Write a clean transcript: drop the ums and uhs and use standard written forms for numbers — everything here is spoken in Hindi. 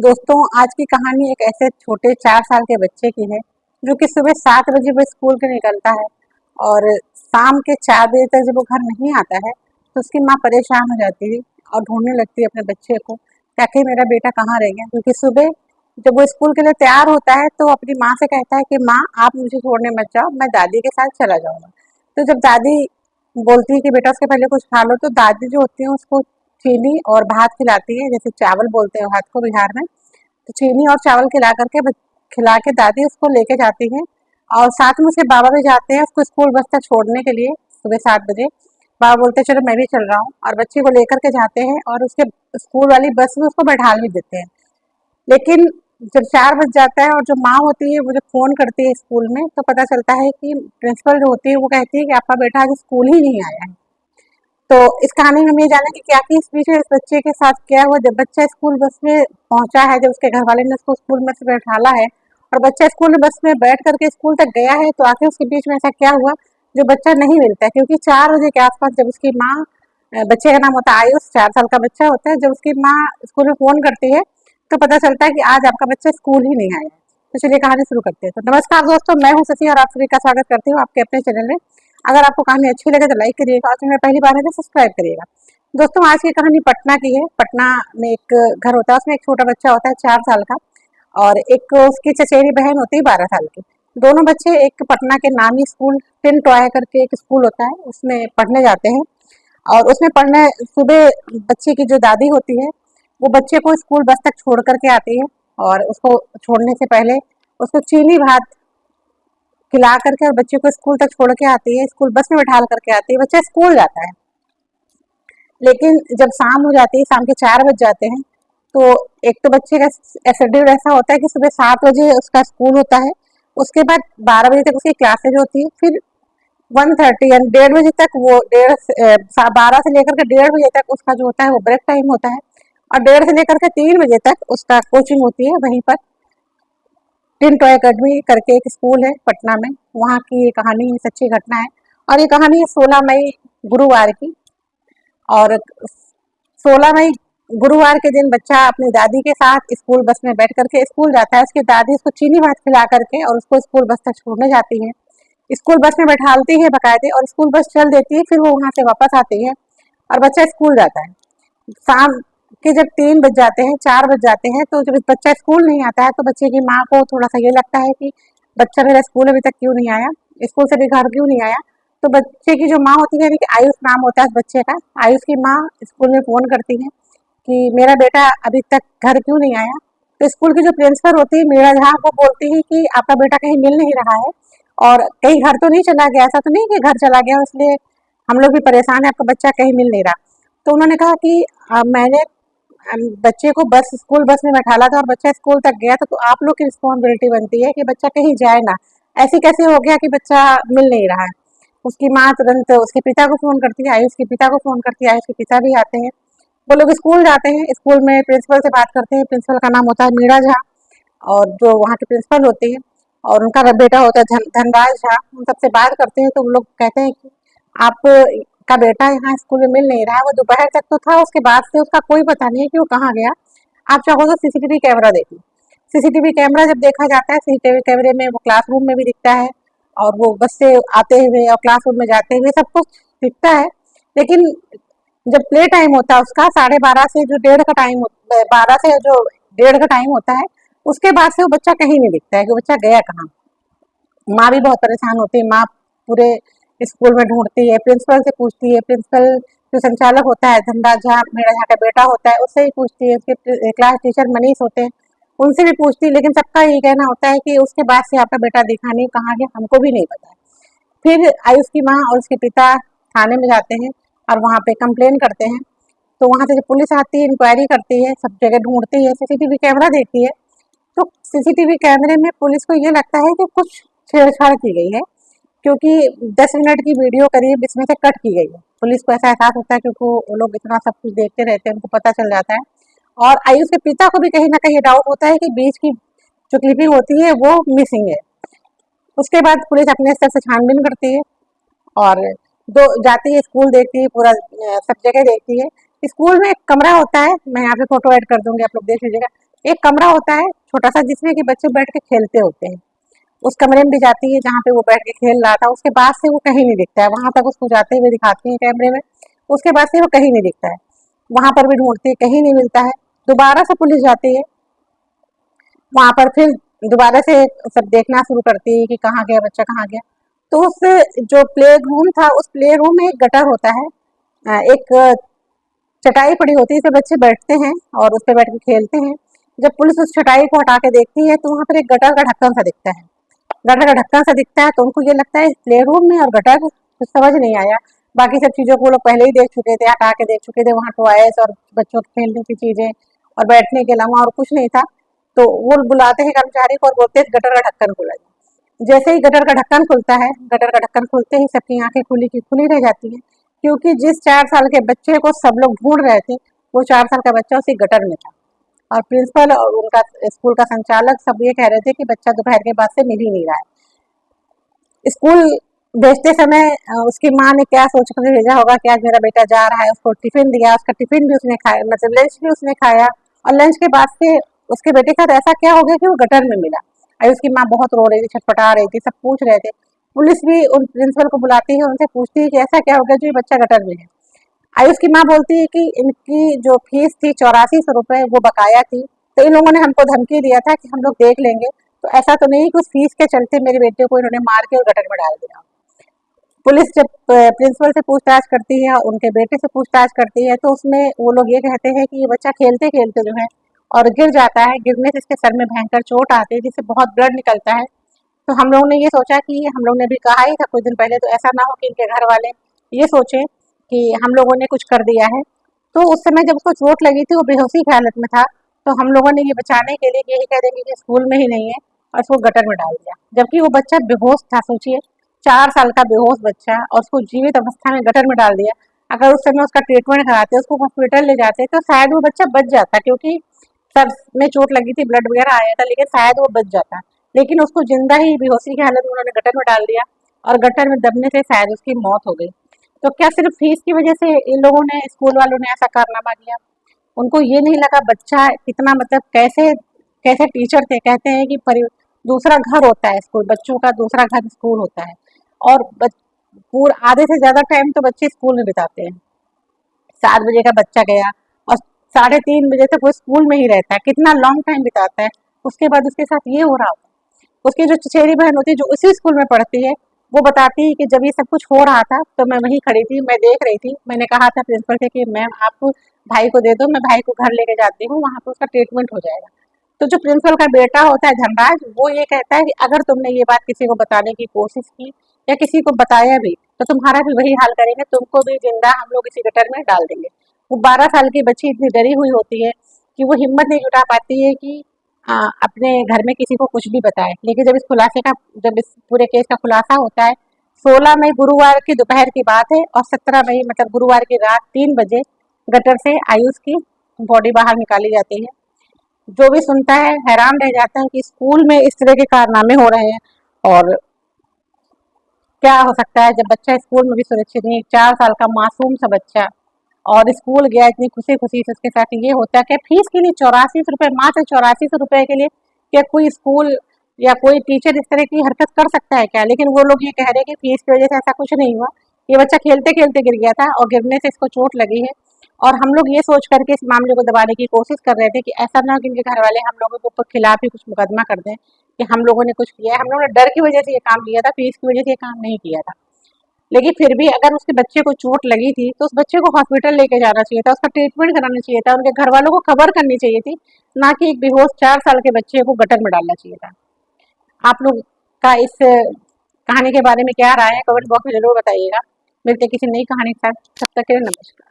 दोस्तों, आज की कहानी एक ऐसे छोटे 4 साल के बच्चे की है, जो कि सुबह 7 बजे वो स्कूल के निकलता है और शाम के 4 बजे तक जब वो घर नहीं आता है, तो उसकी माँ परेशान हो जाती है और ढूँढने लगती है अपने बच्चे को, ताकि मेरा बेटा कहाँ रह गया? क्योंकि सुबह जब वो स्कूल के लिए तैयार होता है, तो वो अपनी माँ से कहता है कि माँ, आप मुझे छोड़ने मत जाओ, मैं दादी के साथ चला जाऊँगा। तो जब दादी बोलती है कि बेटा उसके पहले कुछ खा लो, तो दादी जो होती है उसको चीनी और भात खिलाती है, जैसे चावल बोलते हैं भात को बिहार में। तो चीनी और चावल खिला के दादी उसको लेके जाती है और साथ में उसके बाबा भी जाते हैं उसको स्कूल बस तक छोड़ने के लिए सुबह 7 बजे। बाबा बोलते हैं चलो मैं भी चल रहा हूँ, और बच्चे को लेकर के जाते हैं और उसके स्कूल वाली बस में उसको बैठा भी देते हैं। लेकिन जब 4 बज जाता है और जो माँ होती है वो जब फ़ोन करती है स्कूल में, तो पता चलता है कि प्रिंसिपल जो होती है वो कहती है कि आपका बेटा आज स्कूल ही नहीं आया है। तो इस कहानी में हम ये जाने कि क्या कि इस बीच में इस बच्चे के साथ क्या हुआ। जब बच्चा स्कूल बस में पहुंचा है, जब उसके घर वाले ने उसको स्कूल में से बैठाला है और बच्चा स्कूल में बस में बैठ करके स्कूल तक गया है, तो आखिर उसके बीच में ऐसा क्या हुआ जो बच्चा नहीं मिलता है? क्योंकि 4 बजे के आसपास जब उसकी माँ, बच्चे का नाम होता है आयुष, 4 साल का बच्चा होता है, जब उसकी माँ स्कूल में फोन करती है तो पता चलता है कि आज आपका बच्चा स्कूल ही नहीं आया। तो चलिए कहानी शुरू करते हैं। तो नमस्कार दोस्तों, मैं हूँ शशि और आप सभी का स्वागत करती हूँ आपके अपने चैनल में। अगर आपको कहानी अच्छी लगे तो लाइक करिएगा और चैनल पहली बार है तो सब्सक्राइब करिएगा। दोस्तों, आज की कहानी पटना की है। पटना में एक घर होता है, उसमें एक छोटा बच्चा होता है 4 साल का, और एक उसकी चचेरी बहन होती है 12 साल की। दोनों बच्चे एक पटना के नामी स्कूल टिन टॉय करके एक स्कूल होता है उसमें पढ़ने जाते हैं। और उसमें पढ़ने सुबह बच्चे की जो दादी होती है वो बच्चे को स्कूल बस तक छोड़ करके आती है, और उसको छोड़ने से पहले उसको चीनी भात खिला करके और बच्चे को स्कूल तक छोड़ के आती है, स्कूल बस में बैठा करके आती है, बच्चा स्कूल जाता है। लेकिन जब शाम हो जाती है, शाम के 4 बज जाते हैं, तो एक तो बच्चे का शेड्यूल ऐसा होता है कि सुबह 7 बजे उसका स्कूल होता है, उसके बाद 12 बजे तक उसकी क्लासेज होती है, फिर 1:30 यानी 1:30 बजे तक वो 12 से लेकर के 1:30 बजे तक उसका जो होता है वो ब्रेक टाइम होता है, और 1:30 से लेकर के 3 बजे तक उसका कोचिंग होती है वहीं पर। टिन टॉय अकेडमी करके एक स्कूल है पटना में, वहाँ की ये कहानी सच्ची घटना है। और ये कहानी है 16 मई गुरुवार की। और 16 मई गुरुवार के दिन बच्चा अपनी दादी के साथ स्कूल बस में बैठ करके स्कूल जाता है। उसकी दादी उसको चीनी भात खिला करके और उसको स्कूल बस तक छोड़ने जाती है, स्कूल बस में बैठालती है बकायदे, और स्कूल बस चल देती है, फिर वो वहाँ से वापस आती है और बच्चा स्कूल जाता है। शाम के जब 3 बज जाते हैं, 4 बज जाते हैं, तो जब बच्चा स्कूल नहीं आता है तो बच्चे की माँ को थोड़ा सा ये लगता है कि बच्चा मेरा स्कूल अभी तक क्यों नहीं आया, स्कूल से भी घर क्यों नहीं आया। तो बच्चे की जो माँ होती है, यानी कि आयुष नाम होता है उस बच्चे का, आयुष की माँ स्कूल में फोन करती है कि मेरा बेटा अभी तक घर क्यों नहीं आया। तो स्कूल की जो प्रिंसिपल होती है मीरा झा, वो बोलती है कि आपका बेटा कहीं मिल नहीं रहा है और कहीं घर तो नहीं चला गया, ऐसा तो नहीं कि घर चला गया इसलिए हम लोग भी परेशान है, आपका बच्चा कहीं मिल नहीं रहा। तो उन्होंने कहा कि मैंने बच्चे को स्कूल बस में बैठाला था और बच्चा स्कूल तक गया था, तो आप लोग की रिस्पॉन्सिबिलिटी बनती है कि बच्चा कहीं जाए ना। ऐसे कैसे हो गया कि बच्चा मिल नहीं रहा है? उसकी माँ तुरंत उसके पिता को फोन करती है, आयुष के पिता को फोन करती है, आयुष के पिता भी आते हैं। वो लोग स्कूल जाते हैं, स्कूल में प्रिंसिपल से बात करते हैं, प्रिंसिपल का नाम होता है मीरा झा, और जो वहाँ के प्रिंसिपल होती है, और उनका बेटा होता है धनराज झा। उन सबसे बात करते हैं तो उन लोग कहते हैं कि आप का बेटा यहाँ स्कूल में मिल नहीं रहा है, वो दोपहर तक तो था, उसके बाद से उसका कोई पता नहीं है कि वो कहाँ गया। आप चाहो तो सीसीटीवी कैमरा देखिए। सीसीटीवी कैमरा जब देखा जाता है, सीसीटीवी कैमरे में वो क्लासरूम में भी दिखता है, और वो बस से आते हुए और क्लासरूम में जाते हुए सब कुछ दिखता है। लेकिन जब प्ले टाइम होता है उसका 12:30 से जो 1:30 का टाइम, 12 से जो 1:30 का टाइम होता है, उसके बाद से वो बच्चा कहीं नहीं दिखता है कि बच्चा गया कहाँ। माँ भी बहुत परेशान होती है, माँ पूरे स्कूल में ढूंढती है, प्रिंसिपल से पूछती है, प्रिंसिपल जो संचालक होता है धनराज झा, मेरा झा का बेटा होता है, उससे ही पूछती है, उसके क्लास टीचर मनीष होते हैं उनसे भी पूछती है, लेकिन सबका यही कहना होता है कि उसके बाद से आपका बेटा दिखा नहीं, कहाँ गया हमको भी नहीं पता है। फिर आयुष की माँ और उसके पिता थाने में जाते हैं और वहाँ पे कंप्लेन करते हैं। तो वहाँ से जब पुलिस आती है, इंक्वायरी करती है, सब जगह ढूंढती है, सीसीटीवी कैमरा देखती है, तो सीसीटीवी कैमरे में पुलिस को ये लगता है कि कुछ छेड़छाड़ की गई है, क्योंकि 10 मिनट की वीडियो करीब इसमें से कट की गई है। पुलिस को ऐसा एहसास होता है क्योंकि वो लोग इतना सब कुछ देखते रहते हैं, उनको पता चल जाता है। और आयुष के पिता को भी कहीं ना कहीं डाउट होता है कि बीच की जो क्लिपिंग होती है वो मिसिंग है। उसके बाद पुलिस अपने स्तर से छानबीन करती है और दो जाती है, स्कूल देखती है, पूरा सब जगह देखती है। स्कूल में एक कमरा होता है, मैं यहाँ पे फोटो ऐड कर दूंगी, आप लोग देख लीजिएगा। एक कमरा होता है छोटा सा जिसमें कि बच्चे बैठ के खेलते होते हैं, उस कमरे में भी जाती है जहाँ पे वो बैठ के खेल रहा था। उसके बाद से वो कहीं नहीं दिखता है, वहां तक उसको जाते हुए दिखाती है कैमरे में, उसके बाद से वो कहीं नहीं दिखता है। वहां पर भी ढूंढती है, कहीं नहीं मिलता है। दोबारा से पुलिस जाती है वहां पर, फिर दोबारा से सब देखना शुरू करती है कि कहाँ गया बच्चा, कहाँ गया। तो उस जो प्ले रूम था, उस प्ले रूम में एक गटर होता है, एक चटाई पड़ी होती है, इसे बच्चे बैठते हैं और उस पर बैठ के खेलते हैं। जब पुलिस उस चटाई को हटा के देखती है तो वहां पर एक गटर का ढक्कन सा दिखता है। गटर का ढक्कन सा दिखता है तो उनको ये लगता है प्ले रूम में और गटर, कुछ समझ नहीं आया। बाकी सब चीजों को वो लोग पहले ही देख चुके थे, हटा के देख चुके थे, वहाँ टॉयज और बच्चों के खेलने की चीजें और बैठने के अलावा और कुछ नहीं था। तो वो बुलाते हैं कर्मचारी को और बोलते हैं गटर का ढक्कन खोला जाए। जैसे ही गटर का ढक्कन खुलता है, गटर का ढक्कन खुलते ही सबकी आंखें खुली की खुली रह जाती हैं, क्योंकि जिस 4 साल के बच्चे को सब लोग ढूंढ रहे थे, वो 4 साल का बच्चा उसी गटर में था। और प्रिंसिपल और उनका स्कूल का संचालक सब ये कह रहे थे कि बच्चा दोपहर के बाद से मिल ही नहीं रहा है। स्कूल भेजते समय उसकी माँ ने क्या सोच कर भेजा होगा कि आज मेरा बेटा जा रहा है, उसको टिफिन दिया, उसका टिफिन भी उसने खाया, मतलब लंच भी उसने खाया, और लंच के बाद से उसके बेटे के साथ ऐसा क्या हो गया कि वो गटर में मिला। और उसकी माँ बहुत रो रही थी, छटपटा रही थी, सब पूछ रहे थे। पुलिस भी उन प्रिंसिपल को बुलाती है, उनसे पूछती है कि ऐसा क्या हो गया जो ये बच्चा गटर में है। आयुष की माँ बोलती है कि इनकी जो फीस थी 8400 रुपए, वो बकाया थी, तो इन लोगों ने हमको धमकी दिया था कि हम लोग देख लेंगे। तो ऐसा तो नहीं कि उस फीस के चलते मेरे बेटे को इन्होंने मार के और गटर में डाल दिया। पुलिस जब प्रिंसिपल से पूछताछ करती है, उनके बेटे से पूछताछ करती है, तो उसमें वो लोग ये कहते हैं कि ये बच्चा खेलते खेलते जो है और गिर जाता है, गिरने से इसके सर में भयंकर चोट आती है जिससे बहुत ब्लड निकलता है। तो हम लोगों ने ये सोचा कि हम लोग ने भी कहा ही था कुछ दिन पहले, तो ऐसा ना हो कि इनके घर वाले ये सोचे कि हम लोगों ने कुछ कर दिया है। तो उस समय जब उसको चोट लगी थी, वो बेहोशी की हालत में था, तो हम लोगों ने ये बचाने के लिए यही कह देंगे कि स्कूल में ही नहीं है, और उसको गटर में डाल दिया, जबकि वो बच्चा बेहोश था। सोचिए, 4 साल का बेहोश बच्चा, और उसको जीवित अवस्था में गटर में डाल दिया। अगर उस समय उसका ट्रीटमेंट कराते, उसको हॉस्पिटल ले जाते, तो शायद वो बच्चा बच जाता, क्योंकि सर में चोट लगी थी, ब्लड वगैरह आया था, लेकिन शायद वो बच जाता। लेकिन उसको जिंदा ही बेहोशी की हालत में उन्होंने गटर में डाल दिया, और गटर में दबने से शायद उसकी मौत हो गई। तो क्या सिर्फ फीस की वजह से इन लोगों ने, स्कूल वालों ने ऐसा कारनामा किया? उनको ये नहीं लगा बच्चा कितना, मतलब कैसे कैसे टीचर थे, कहते हैं कि दूसरा घर होता है स्कूल, बच्चों का दूसरा घर स्कूल होता है, और पूरा आधे से ज्यादा टाइम तो बच्चे स्कूल में बिताते हैं। 7 बजे का बच्चा गया और 3:30 बजे तक वो स्कूल में ही रहता है, कितना लॉन्ग टाइम बिताता है। उसके बाद उसके साथ ये हो रहा होता है। उसकी जो चचेरी बहन होती है जो उसी स्कूल में पढ़ती है, वो बताती है कि जब ये सब कुछ हो रहा था तो मैं वहीं खड़ी थी, मैं देख रही थी, मैंने कहा था प्रिंसिपल से कि मैम आप भाई को दे दो, मैं भाई को घर लेके जाती हूँ, वहां पर उसका ट्रीटमेंट हो जाएगा। तो जो प्रिंसिपल का बेटा होता है धनराज, वो ये कहता है कि अगर तुमने ये बात किसी को बताने की कोशिश की या किसी को बताया भी, तो तुम्हारा भी वही हाल करेंगे, तुमको भी जिंदा हम लोग इसी गटर में डाल देंगे। वो 12 साल की बच्ची इतनी डरी हुई होती है कि वो हिम्मत नहीं जुटा पाती है कि अपने घर में किसी को कुछ भी बताए। लेकिन जब इस पूरे केस का खुलासा होता है, 16 मई गुरुवार की दोपहर की बात है, और 17 मई मतलब गुरुवार की रात 3 बजे गटर से आयुष की बॉडी बाहर निकाली जाती है। जो भी सुनता है हैरान रह जाता है कि स्कूल में इस तरह के कारनामे हो रहे हैं, और क्या हो सकता है जब बच्चा स्कूल में भी सुरक्षित नहीं, 4 साल का मासूम सा बच्चा, और स्कूल गया इतनी खुशी खुशी से, उसके साथ ये होता है कि फीस के लिए 8400 रुपये, मात्र 8400 रुपये के लिए क्या कोई स्कूल या कोई टीचर इस तरह की हरकत कर सकता है क्या? लेकिन वो लोग ये कह रहे हैं कि फीस की वजह से ऐसा कुछ नहीं हुआ, ये बच्चा खेलते खेलते गिर गया था और गिरने से इसको चोट लगी है। और हम लोग ये सोच करके इस मामले को दबाने की कोशिश कर रहे थे कि ऐसा ना हो कि इनके घर वाले हम लोगों के ऊपर खिलाफ ही कुछ मुकदमा कर दें कि हम लोगों ने कुछ किया है। हम लोगों ने डर की वजह से ये काम किया था, फीस की वजह से ये काम नहीं किया था। लेकिन फिर भी अगर उसके बच्चे को चोट लगी थी तो उस बच्चे को हॉस्पिटल लेके जाना चाहिए था, उसका ट्रीटमेंट कराना चाहिए था, उनके घर वालों को खबर करनी चाहिए थी, ना कि एक बेहोश 4 साल के बच्चे को गटर में डालना चाहिए था। आप लोग का इस कहानी के बारे में क्या राय है, कमेंट बॉक्स में जरूर बताइएगा। मिलते किसी नई कहानी के साथ, तब तक के लिए नमस्कार।